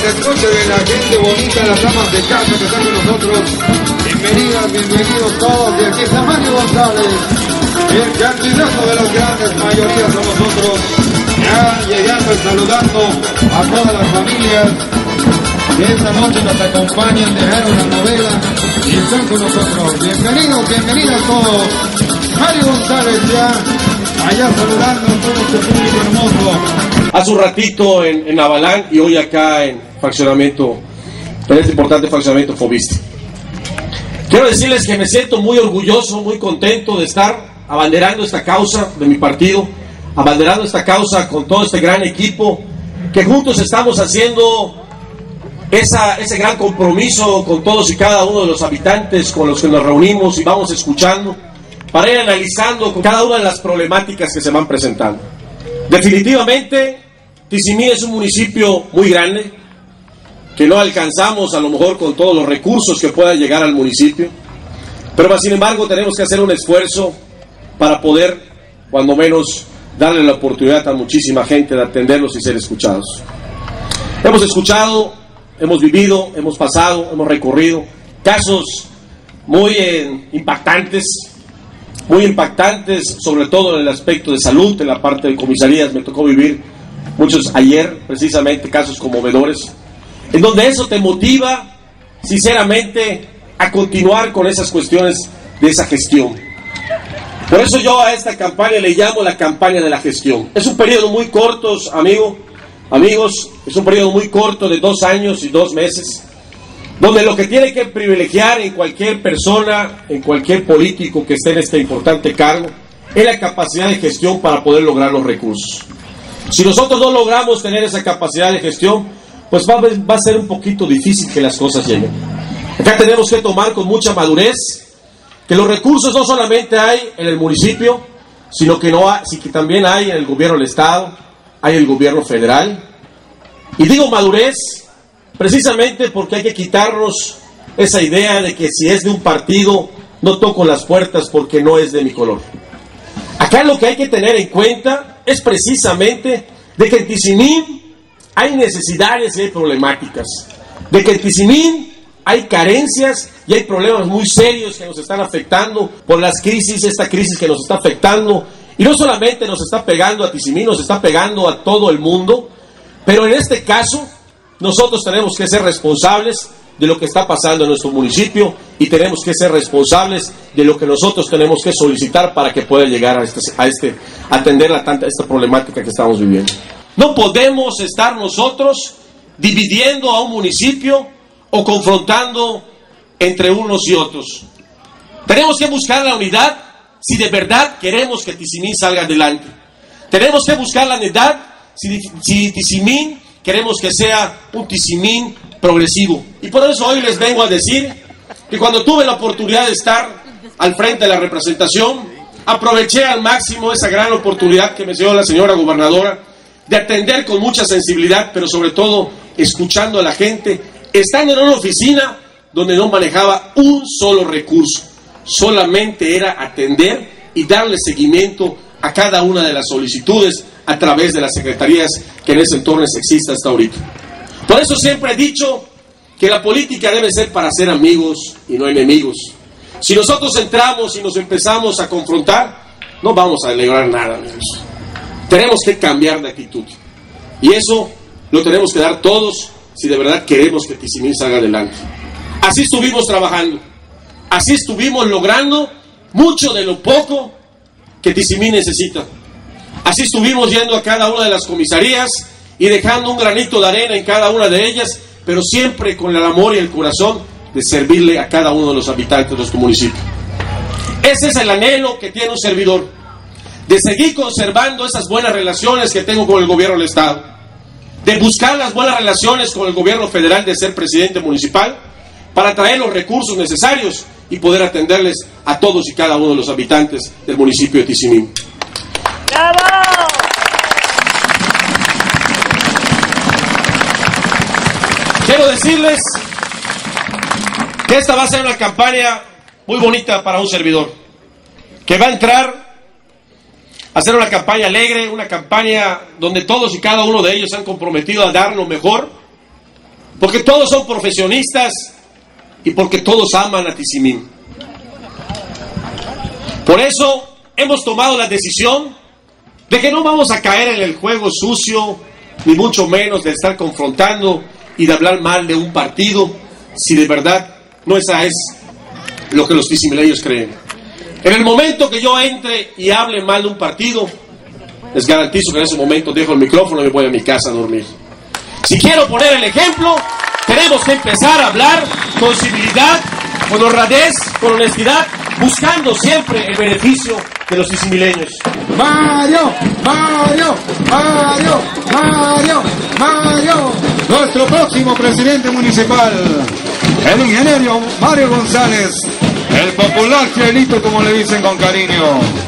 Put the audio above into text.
se escuche de la gente bonita, las damas de casa que están con nosotros. Bienvenidas, bienvenidos todos. Y aquí está Mario González, el candidato de las grandes mayorías con nosotros. Ya llegando y saludando a todas las familias que esta noche nos acompañan, dejaron la novela y están con nosotros. Bienvenidos, bienvenidos todos. Mario González ya allá saludando a todo este público hermoso. Hace un ratito en Avalán y hoy acá en este importante fraccionamiento Fobiste. Quiero decirles que me siento muy orgulloso, muy contento de estar abanderando esta causa de mi partido, abanderando esta causa con todo este gran equipo, que juntos estamos haciendo ese gran compromiso con todos y cada uno de los habitantes con los que nos reunimos y vamos escuchando para ir analizando con cada una de las problemáticas que se van presentando. Definitivamente, Tizimín es un municipio muy grande, que no alcanzamos a lo mejor con todos los recursos que puedan llegar al municipio, pero sin embargo tenemos que hacer un esfuerzo para poder, cuando menos, darle la oportunidad a muchísima gente de atenderlos y ser escuchados. Hemos escuchado, hemos vivido, hemos pasado, hemos recorrido casos muy impactantes, sobre todo en el aspecto de salud, en la parte de comisarías. Me tocó vivir muchos ayer, precisamente, casos conmovedores, en donde eso te motiva, sinceramente, a continuar con esas cuestiones de esa gestión. Por eso yo a esta campaña le llamo la campaña de la gestión. Es un periodo muy corto, amigos, es un periodo muy corto de 2 años y 2 meses, donde lo que tiene que privilegiar en cualquier persona, en cualquier político que esté en este importante cargo, es la capacidad de gestión para poder lograr los recursos. Si nosotros no logramos tener esa capacidad de gestión, pues va a ser un poquito difícil que las cosas lleguen. Acá tenemos que tomar con mucha madurez que los recursos no solamente hay en el municipio, sino que también hay en el gobierno del Estado, hay en el gobierno federal. Y digo madurez precisamente porque hay que quitarnos esa idea de que si es de un partido no toco las puertas porque no es de mi color. Acá lo que hay que tener en cuenta es precisamente de que en Tizimín hay necesidades y hay problemáticas, de que en Tizimín hay carencias y hay problemas muy serios que nos están afectando por las crisis, esta crisis que nos está afectando, y no solamente nos está pegando a Tizimín, nos está pegando a todo el mundo, pero en este caso nosotros tenemos que ser responsables de lo que está pasando en nuestro municipio y tenemos que ser responsables de lo que nosotros tenemos que solicitar para que pueda llegar a atender esta problemática que estamos viviendo. No podemos estar nosotros dividiendo a un municipio o confrontando entre unos y otros. Tenemos que buscar la unidad si de verdad queremos que Tizimín salga adelante. Tenemos que buscar la unidad si Tizimín queremos que sea un Tizimín progresivo. Y por eso hoy les vengo a decir que cuando tuve la oportunidad de estar al frente de la representación, aproveché al máximo esa gran oportunidad que me dio la señora gobernadora de atender con mucha sensibilidad, pero sobre todo escuchando a la gente, estando en una oficina donde no manejaba un solo recurso, solamente era atender y darle seguimiento a cada una de las solicitudes a través de las secretarías que en ese entorno existe hasta ahorita. Por eso siempre he dicho que la política debe ser para ser amigos y no enemigos. Si nosotros entramos y nos empezamos a confrontar, no vamos a lograr nada, amigos. Tenemos que cambiar de actitud. Y eso lo tenemos que dar todos si de verdad queremos que Tizimín salga adelante. Así estuvimos trabajando. Así estuvimos logrando mucho de lo poco que Tizimín necesita. Así estuvimos yendo a cada una de las comisarías y dejando un granito de arena en cada una de ellas, pero siempre con el amor y el corazón de servirle a cada uno de los habitantes de nuestro municipio. Ese es el anhelo que tiene un servidor, de seguir conservando esas buenas relaciones que tengo con el gobierno del Estado, de buscar las buenas relaciones con el gobierno federal, de ser presidente municipal, para traer los recursos necesarios y poder atenderles a todos y cada uno de los habitantes del municipio de Tizimín. ¡Bravo! Quiero decirles que esta va a ser una campaña muy bonita para un servidor, que va a entrar a hacer una campaña alegre, una campaña donde todos y cada uno de ellos se han comprometido a dar lo mejor porque todos son profesionistas y porque todos aman a Tizimín. Por eso hemos tomado la decisión de que no vamos a caer en el juego sucio, ni mucho menos de estar confrontando y de hablar mal de un partido, si de verdad no esa es lo que los tizimileños creen. En el momento que yo entre y hable mal de un partido, les garantizo que en ese momento dejo el micrófono y me voy a mi casa a dormir. Si quiero poner el ejemplo, tenemos que empezar a hablar con civilidad, con honradez, con honestidad, buscando siempre el beneficio de los tizimileños. Mario, Mario, Mario, Mario, Mario, nuestro próximo presidente municipal, el ingeniero Mario González, el popular Chelito, como le dicen con cariño.